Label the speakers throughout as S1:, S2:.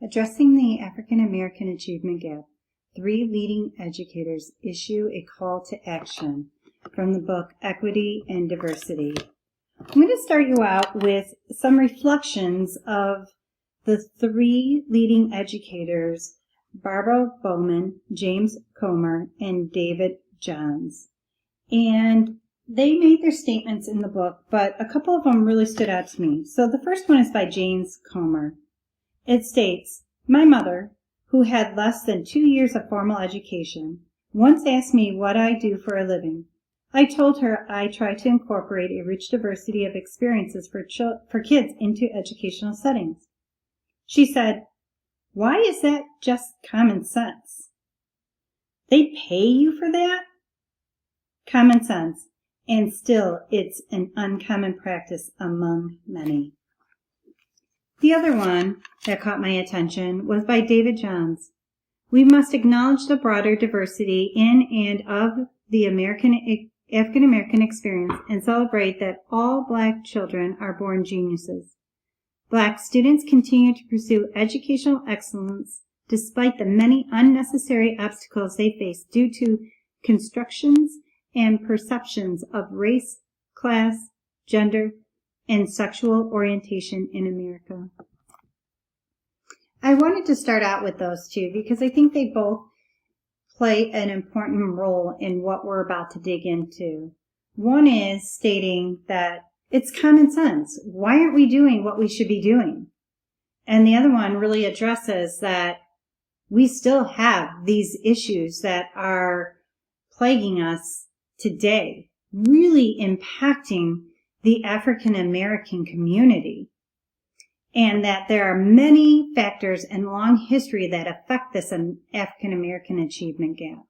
S1: Addressing the African American Achievement Gap, 3 leading educators issue a call to action from the book Equity and Diversity. I'm going to start you out with some reflections of the 3 leading educators, Barbara Bowman, James Comer, and David Johns. And they made their statements in the book, but a couple of them really stood out to me. So the first one is by James Comer. It states, "My mother, who had less than 2 years of formal education, once asked me what I do for a living. I told her I try to incorporate a rich diversity of experiences for kids into educational settings. She said, 'Why is that just common sense?' They pay you for that? Common sense, and still it's an uncommon practice among many." The other one that caught my attention was by David Johns. "We must acknowledge the broader diversity in and of the African American experience and celebrate that all Black children are born geniuses. Black students continue to pursue educational excellence despite the many unnecessary obstacles they face due to constructions and perceptions of race, class, gender, and sexual orientation in America." I wanted to start out with those two because I think they both play an important role in what we're about to dig into. One is stating that it's common sense. Why aren't we doing what we should be doing? And the other one really addresses that we still have these issues that are plaguing us today, really impacting the African American community, and that there are many factors and long history that affect this African American achievement gap.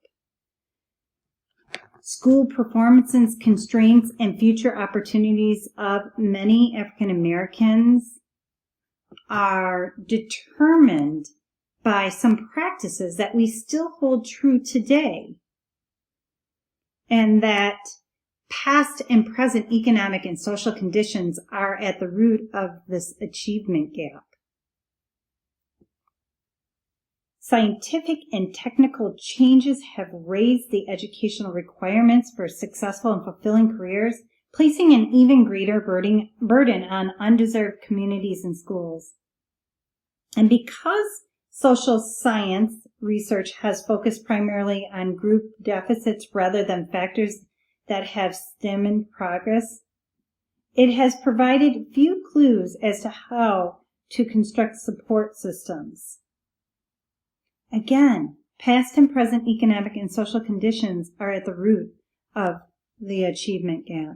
S1: School performances, constraints, and future opportunities of many African Americans are determined by some practices that we still hold true today, and that past and present economic and social conditions are at the root of this achievement gap. Scientific and technical changes have raised the educational requirements for successful and fulfilling careers, placing an even greater burden on undeserved communities and schools. And because social science research has focused primarily on group deficits rather than factors that have stemmed progress, it has provided few clues as to how to construct support systems. Again, past and present economic and social conditions are at the root of the achievement gap.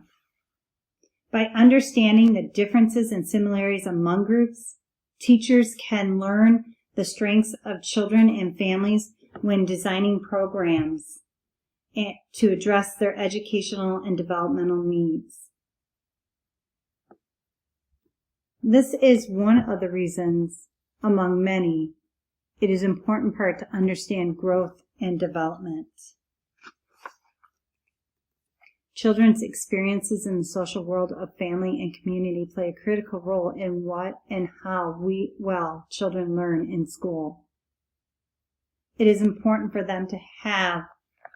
S1: By understanding the differences and similarities among groups, teachers can learn the strengths of children and families when designing programs to address their educational and developmental needs. This is one of the reasons, among many, it is an important part to understand growth and development. Children's experiences in the social world of family and community play a critical role in what and how children learn in school. It is important for them to have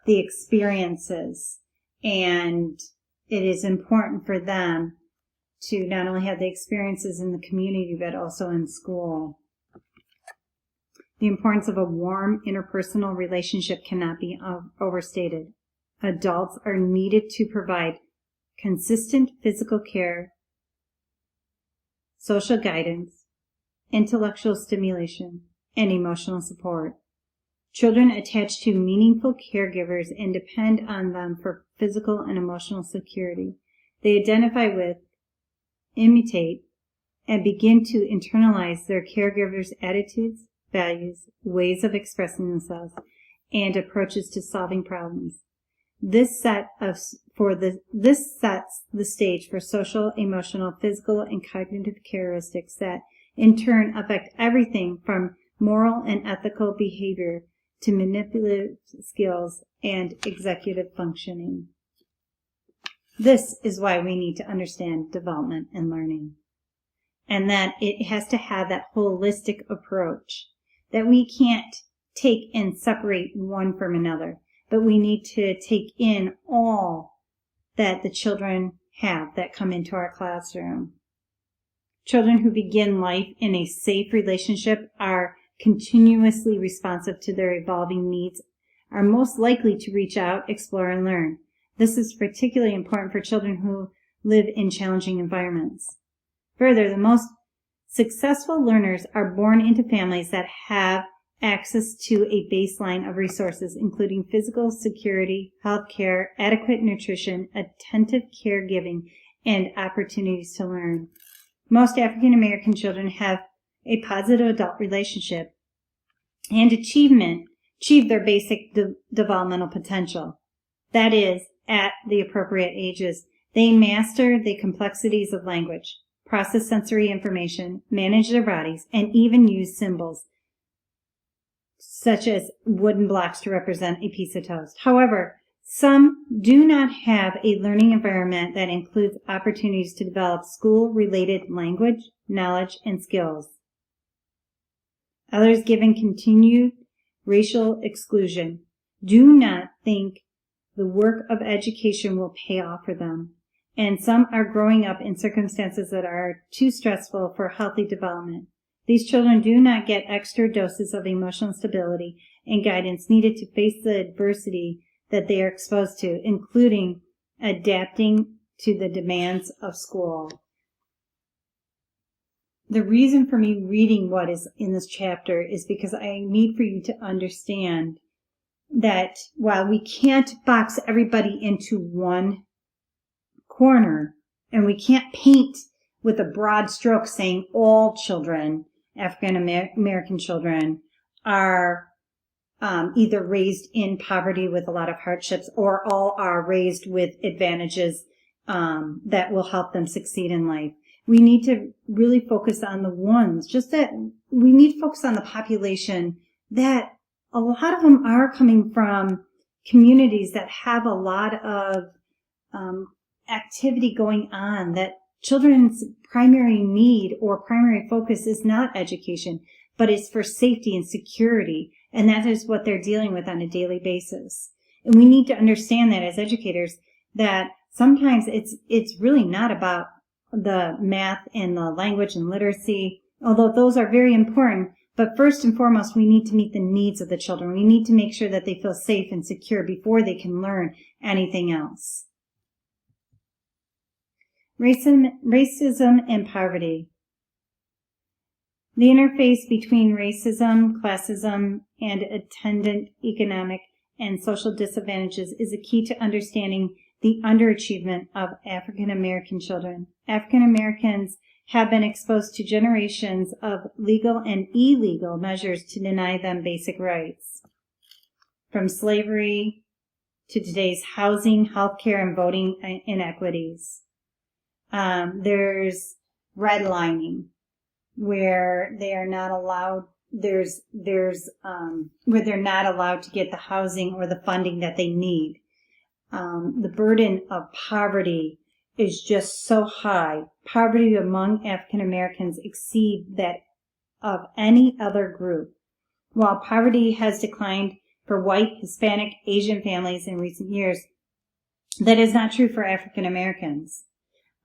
S1: the experiences, and it is important for them to not only have the experiences in the community but also in school. The importance of a warm interpersonal relationship cannot be overstated. Adults are needed to provide consistent physical care, social guidance, intellectual stimulation, and emotional support. Children attach to meaningful caregivers and depend on them for physical and emotional security. They identify with, imitate, and begin to internalize their caregivers' attitudes, values, ways of expressing themselves, and approaches to solving problems. This sets the stage for social, emotional, physical, and cognitive characteristics that, in turn, affect everything from moral and ethical behavior to manipulative skills and executive functioning. This is why we need to understand development and learning. and that it has to have that holistic approach, that we can't take and separate one from another, but we need to take in all that the children have that come into our classroom. Children who begin life in a safe relationship are continuously responsive to their evolving needs, are most likely to reach out, explore, and learn. This is particularly important for children who live in challenging environments. Further, the most successful learners are born into families that have access to a baseline of resources, including physical security, health care, adequate nutrition, attentive caregiving, and opportunities to learn. Most African American children have a positive adult relationship and achieve their basic developmental potential. That is, at the appropriate ages, they master the complexities of language, process sensory information, manage their bodies, and even use symbols, such as wooden blocks to represent a piece of toast. However, some do not have a learning environment that includes opportunities to develop school-related language, knowledge, and skills. Others, given continued racial exclusion, do not think the work of education will pay off for them, and some are growing up in circumstances that are too stressful for healthy development. These children do not get extra doses of emotional stability and guidance needed to face the adversity that they are exposed to, including adapting to the demands of school. The reason for me reading what is in this chapter is because I need for you to understand that while we can't box everybody into one corner, and we can't paint with a broad stroke saying all children, African American children, are either raised in poverty with a lot of hardships, or all are raised with advantages that will help them succeed in life. We need to really focus on the ones, just that we need to focus on the population that a lot of them are coming from communities that have a lot of activity going on, that children's primary need or primary focus is not education, but it's for safety and security. And that is what they're dealing with on a daily basis. And we need to understand that as educators, that sometimes it's really not about the math and the language and literacy, although those are very important. But first and foremost, we need to meet the needs of the children. We need to make sure that they feel safe and secure before they can learn anything else. Racism and poverty. The interface between racism, classism, and attendant economic and social disadvantages is a key to understanding the underachievement of African American children. African Americans have been exposed to generations of legal and illegal measures to deny them basic rights. From slavery to today's housing, healthcare, and voting inequities. There's redlining, where they are not allowed, where they're not allowed to get the housing or the funding that they need. The burden of poverty is just so high. Poverty among African Americans exceeds that of any other group. While poverty has declined for white, Hispanic, Asian families in recent years, that is not true for African Americans.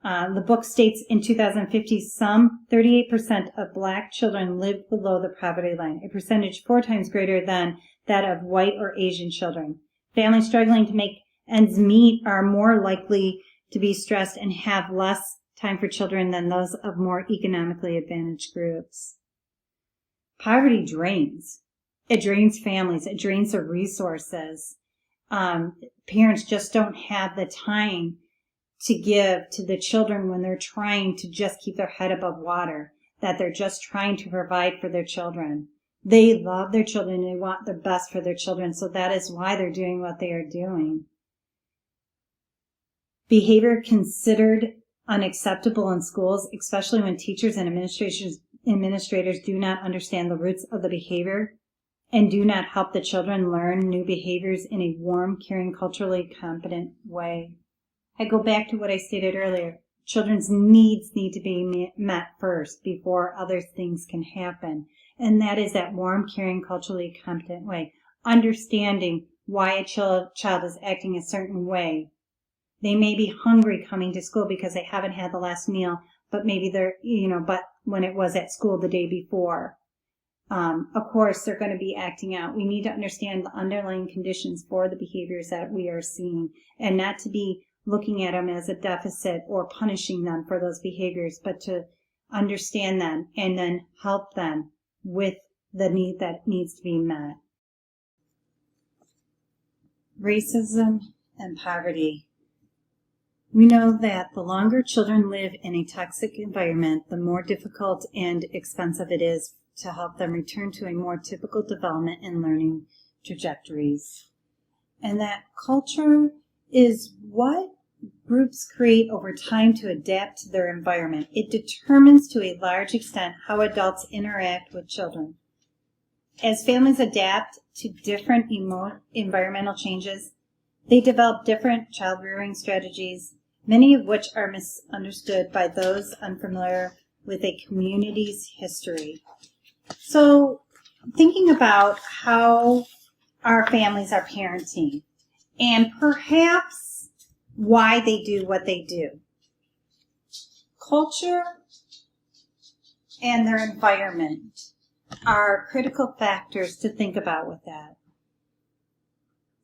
S1: The book states in 2050, some 38% of black children lived below the poverty line, a percentage 4 times greater than that of white or Asian children. Families struggling to make ends meet are more likely to be stressed and have less time for children than those of more economically advantaged groups. Poverty drains. It drains families. It drains their resources. Parents just don't have the time to give to the children when they're trying to just keep their head above water, that they're just trying to provide for their children. They love their children and they want the best for their children, so that is why they're doing what they are doing. Behavior considered unacceptable in schools, especially when teachers and administrators do not understand the roots of the behavior and do not help the children learn new behaviors in a warm, caring, culturally competent way. I go back to what I stated earlier. children's needs need to be met first before other things can happen. And that is that warm, caring, culturally competent way. Understanding why a child is acting a certain way. They may be hungry coming to school because they haven't had the last meal, but maybe they're, but when it was at school the day before. Of course, they're going to be acting out. We need to understand the underlying conditions for the behaviors that we are seeing, and not to be looking at them as a deficit or punishing them for those behaviors, but to understand them and then help them with the need that needs to be met. Racism and poverty. We know that the longer children live in a toxic environment, the more difficult and expensive it is to help them return to a more typical development and learning trajectories. And that culture is what groups create over time to adapt to their environment. It determines to a large extent how adults interact with children. As families adapt to different environmental changes, they develop different child rearing strategies, many of which are misunderstood by those unfamiliar with a community's history. So, thinking about how our families are parenting, and perhaps why they do what they do. Culture and their environment are critical factors to think about with that.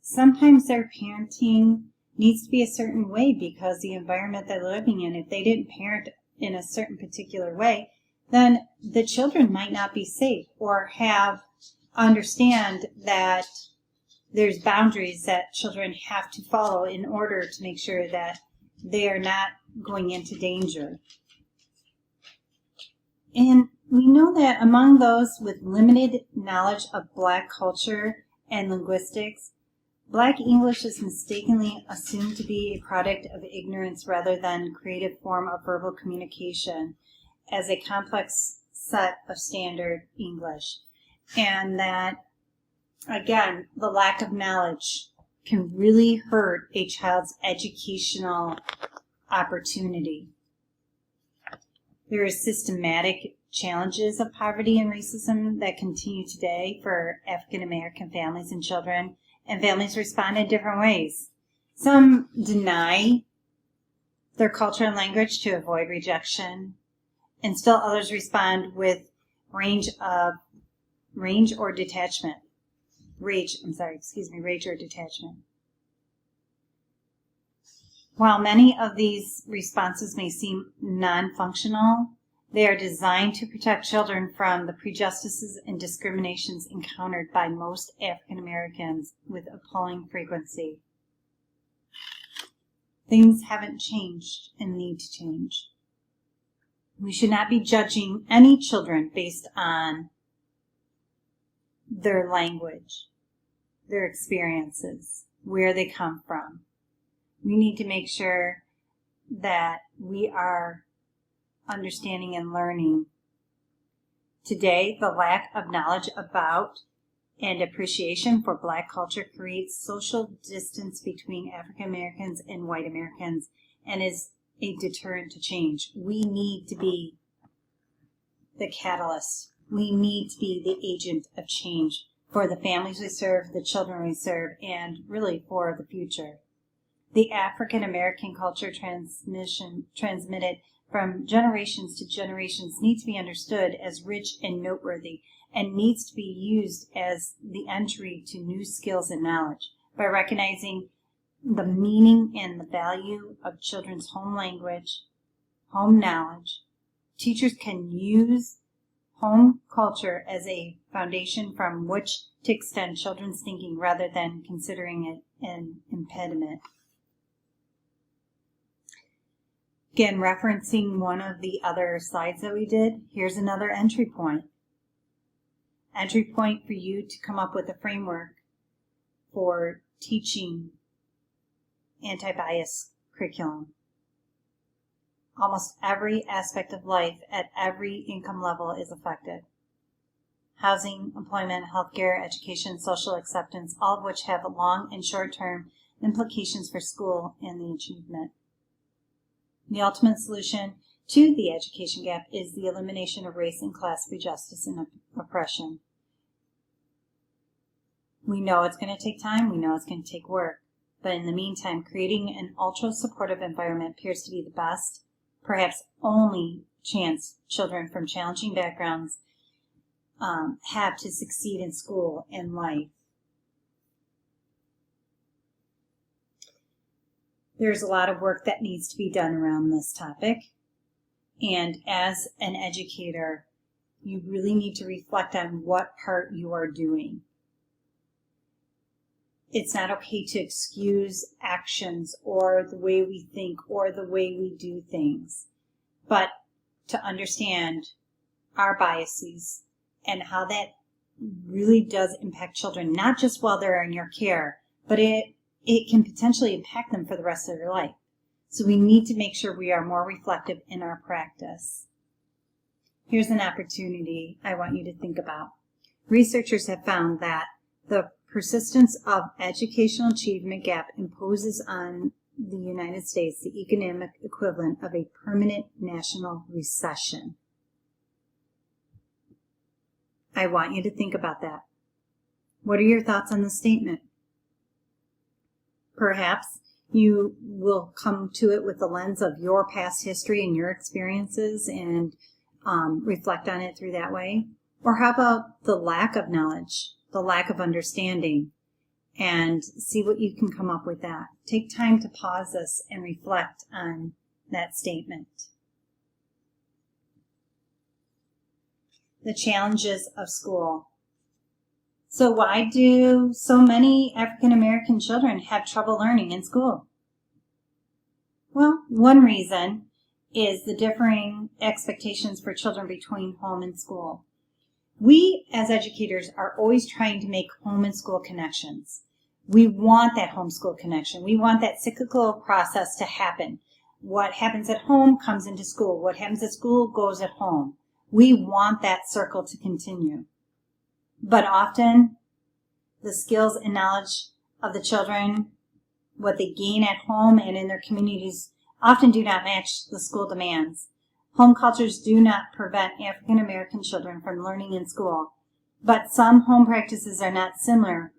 S1: Sometimes their parenting needs to be a certain way because the environment they're living in, if they didn't parent in a certain particular way, then the children might not be safe or understand that there's boundaries that children have to follow in order to make sure that they are not going into danger. And we know that among those with limited knowledge of Black culture and linguistics, Black English is mistakenly assumed to be a product of ignorance rather than a creative form of verbal communication as a complex set of standard English. And that, again, the lack of knowledge can really hurt a child's educational opportunity. There are systematic challenges of poverty and racism that continue today for African American families and children, and families respond in different ways. Some deny their culture and language to avoid rejection, and still others respond with rage or detachment. While many of these responses may seem non-functional, they are designed to protect children from the prejudices and discriminations encountered by most African Americans with appalling frequency. Things haven't changed and need to change. We should not be judging any children based on their language, their experiences, where they come from. We need to make sure that we are understanding and learning. Today, the lack of knowledge about and appreciation for Black culture creates social distance between African Americans and white Americans and is a deterrent to change. We need to be the catalyst. We need to be the agent of change for the families we serve, the children we serve, and really for the future. The African American culture transmitted from generations to generations needs to be understood as rich and noteworthy and needs to be used as the entry to new skills and knowledge. By recognizing the meaning and the value of children's home language, home knowledge, teachers can use home culture as a foundation from which to extend children's thinking rather than considering it an impediment. Again, referencing one of the other slides that we did, here's another entry point. Entry point for you to come up with a framework for teaching anti-bias curriculum. Almost every aspect of life at every income level is affected. Housing, employment, healthcare, education, social acceptance, all of which have long and short-term implications for school and the achievement. The ultimate solution to the education gap is the elimination of race and class prejudice and oppression. We know it's going to take time, we know it's going to take work, but in the meantime, creating an ultra-supportive environment appears to be the best, perhaps only chance children from challenging backgrounds have to succeed in school and life. There's a lot of work that needs to be done around this topic, and as an educator, you really need to reflect on what part you are doing. It's not okay to excuse actions or the way we think or the way we do things, but to understand our biases and how that really does impact children, not just while they're in your care, but it can potentially impact them for the rest of their life. So we need to make sure we are more reflective in our practice. Here's an opportunity I want you to think about. Researchers have found that the persistence of educational achievement gap imposes on the United States the economic equivalent of a permanent national recession. I want you to think about that. What are your thoughts on this statement? Perhaps you will come to it with the lens of your past history and your experiences and reflect on it through that way. Or how about the lack of knowledge, the lack of understanding, and see what you can come up with that. Take time to pause this and reflect on that statement. The challenges of school. So why do so many African American children have trouble learning in school? Well, one reason is the differing expectations for children between home and school. We, as educators, are always trying to make home and school connections. We want that homeschool connection. We want that cyclical process to happen. What happens at home comes into school. What happens at school goes at home. We want that circle to continue. But often, the skills and knowledge of the children, what they gain at home and in their communities, often do not match the school demands. Home cultures do not prevent African American children from learning in school, but some home practices are not similar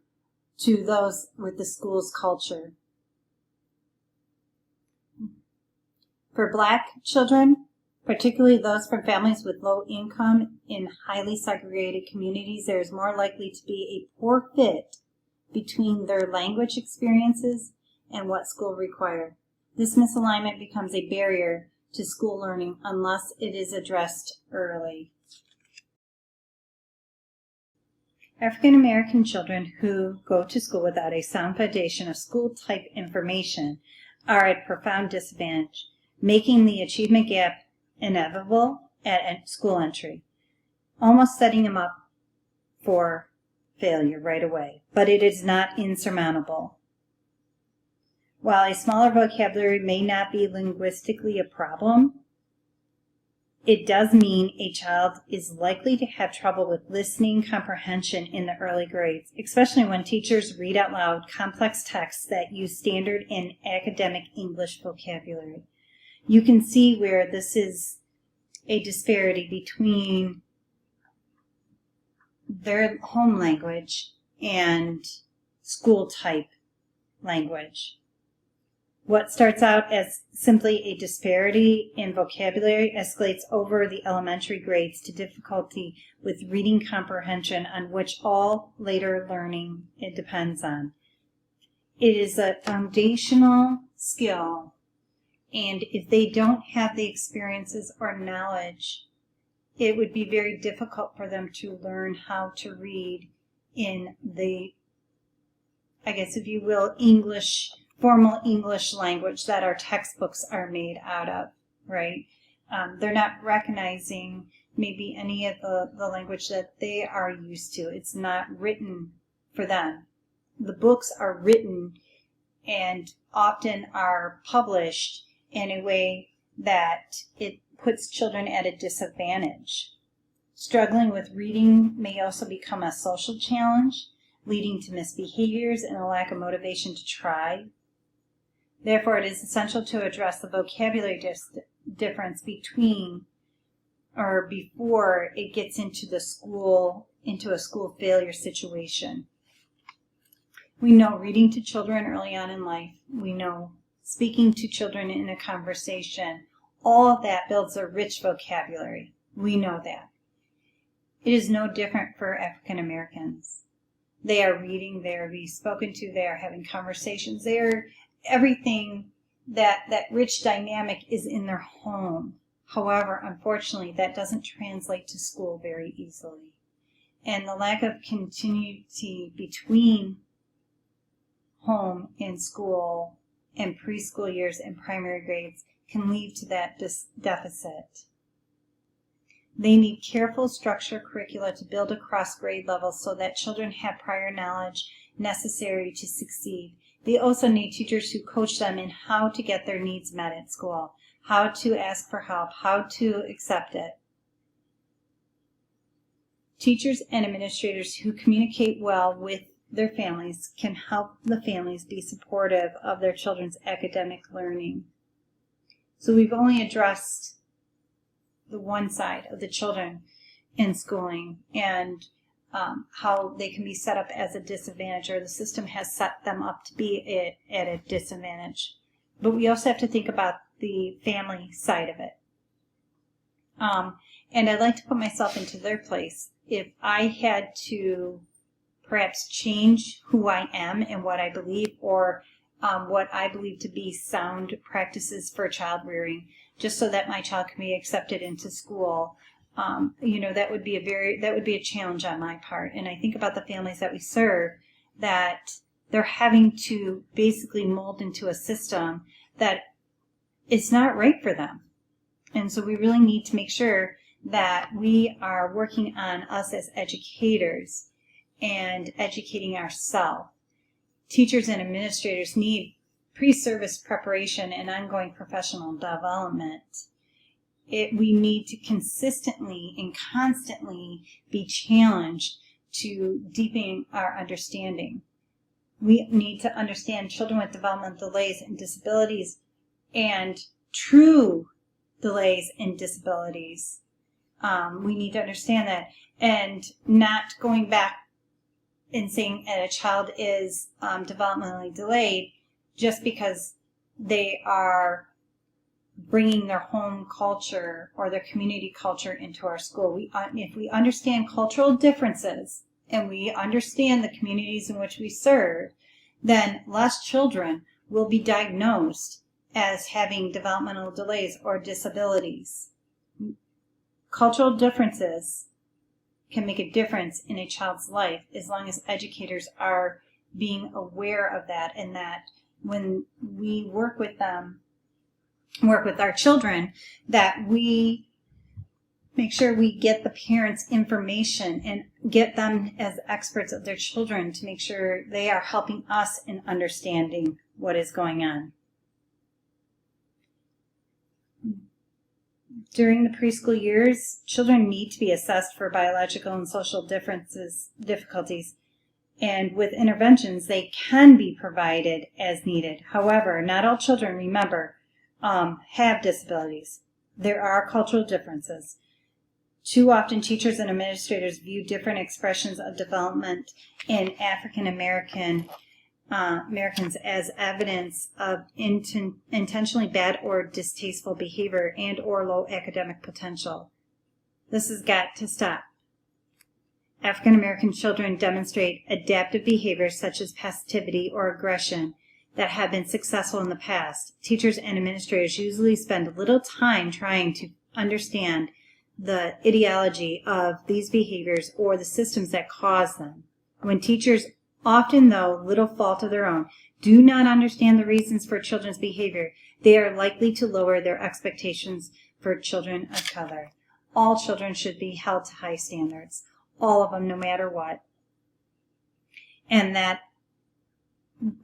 S1: to those with the school's culture. For Black children, particularly those from families with low income in highly segregated communities, there is more likely to be a poor fit between their language experiences and what school required. This misalignment becomes a barrier to school learning unless it is addressed early. African American children who go to school without a sound foundation of school-type information are at profound disadvantage, making the achievement gap inevitable at school entry, almost setting them up for failure right away. But it is not insurmountable. While a smaller vocabulary may not be linguistically a problem, it does mean a child is likely to have trouble with listening comprehension in the early grades, especially when teachers read out loud complex texts that use standard and academic English vocabulary. You can see where this is a disparity between their home language and school-type language. What starts out as simply a disparity in vocabulary escalates over the elementary grades to difficulty with reading comprehension, on which all later learning it depends on. It is a foundational skill, and if they don't have the experiences or knowledge, it would be very difficult for them to learn how to read in the, I guess if you will, formal English language that our textbooks are made out of, right? They're not recognizing maybe any of the language that they are used to. It's not written for them. The books are written and often are published in a way that it puts children at a disadvantage. Struggling with reading may also become a social challenge, leading to misbehaviors and a lack of motivation to try. Therefore, it is essential to address the vocabulary difference between or before it gets into a school failure situation. We know reading to children early on in life. We know speaking to children in a conversation. All of that builds a rich vocabulary. We know that. It is no different for African Americans. They are reading, they are being spoken to, they are having conversations. They are everything that rich dynamic is in their home. However, unfortunately, that doesn't translate to school very easily. And the lack of continuity between home and school and preschool years and primary grades can lead to that deficit. They need careful structured curricula to build across grade levels so that children have prior knowledge necessary to succeed. They also need teachers who coach them in how to get their needs met at school, how to ask for help, how to accept it. Teachers and administrators who communicate well with their families can help the families be supportive of their children's academic learning. So we've only addressed the one side of the children in schooling and how they can be set up as a disadvantage, or the system has set them up to be at a disadvantage. But we also have to think about the family side of it. And I'd like to put myself into their place. If I had to perhaps change who I am and what I believe, or what I believe to be sound practices for child rearing, just so that my child can be accepted into school, that would be a challenge on my part. And I think about the families that we serve, that they're having to basically mold into a system that is not right for them. And so we really need to make sure that we are working on us as educators and educating ourselves. Teachers and administrators need pre-service preparation and ongoing professional development. We need to consistently and constantly be challenged to deepen our understanding. We need to understand children with developmental delays and disabilities and true delays and disabilities. We need to understand that, and not going back and saying that a child is developmentally delayed just because they are bringing their home culture or their community culture into our school. If we understand cultural differences and we understand the communities in which we serve, then less children will be diagnosed as having developmental delays or disabilities. Cultural differences can make a difference in a child's life as long as educators are being aware of that, and that when we work with our children, that we make sure we get the parents information and get them as experts of their children to make sure they are helping us in understanding what is going on. During the preschool years, children need to be assessed for biological and social difficulties, and with interventions, they can be provided as needed. However, not all children, remember, have disabilities. There are cultural differences. Too often, teachers and administrators view different expressions of development in African Americans as evidence of intentionally bad or distasteful behavior and or low academic potential. This has got to stop. African American children demonstrate adaptive behaviors such as passivity or aggression that have been successful in the past. Teachers and administrators usually spend little time trying to understand the ideology of these behaviors or the systems that cause them. When teachers, often though little fault of their own, do not understand the reasons for children's behavior, they are likely to lower their expectations for children of color. All children should be held to high standards. All of them, no matter what. And that,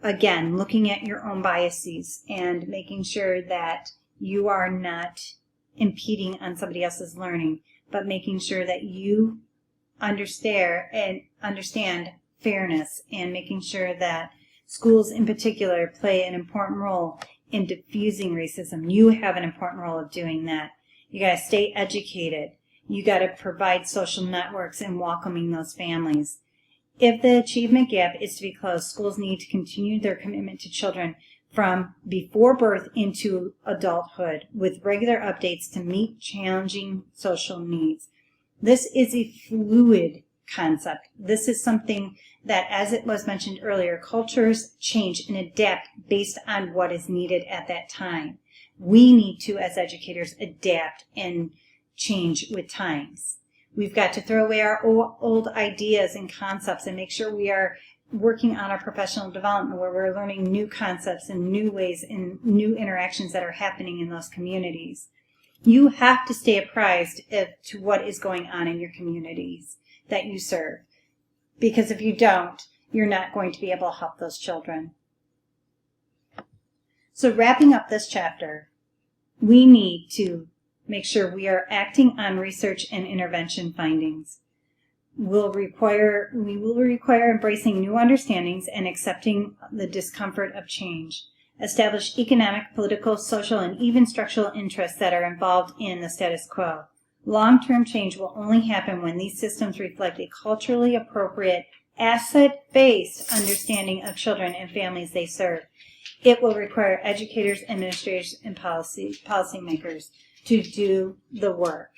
S1: again, looking at your own biases and making sure that you are not impeding on somebody else's learning, but making sure that you understand fairness and making sure that Schools in particular play an important role in diffusing racism. You have an important role of doing that. You got to stay educated. You got to provide social networks and welcoming those families. If the achievement gap is to be closed, schools need to continue their commitment to children from before birth into adulthood with regular updates to meet challenging social needs. This is a fluid concept. This is something that, as it was mentioned earlier, cultures change and adapt based on what is needed at that time. We need to, as educators, adapt and change with times. We've got to throw away our old ideas and concepts and make sure we are working on our professional development where we're learning new concepts and new ways and new interactions that are happening in those communities. You have to stay apprised to what is going on in your communities that you serve. Because if you don't, you're not going to be able to help those children. So wrapping up this chapter, we need to make sure we are acting on research and intervention findings. We will require embracing new understandings and accepting the discomfort of change. Establish economic, political, social, and even structural interests that are involved in the status quo. Long-term change will only happen when these systems reflect a culturally appropriate, asset-based understanding of children and families they serve. It will require educators, administrators, and policymakers to do the work.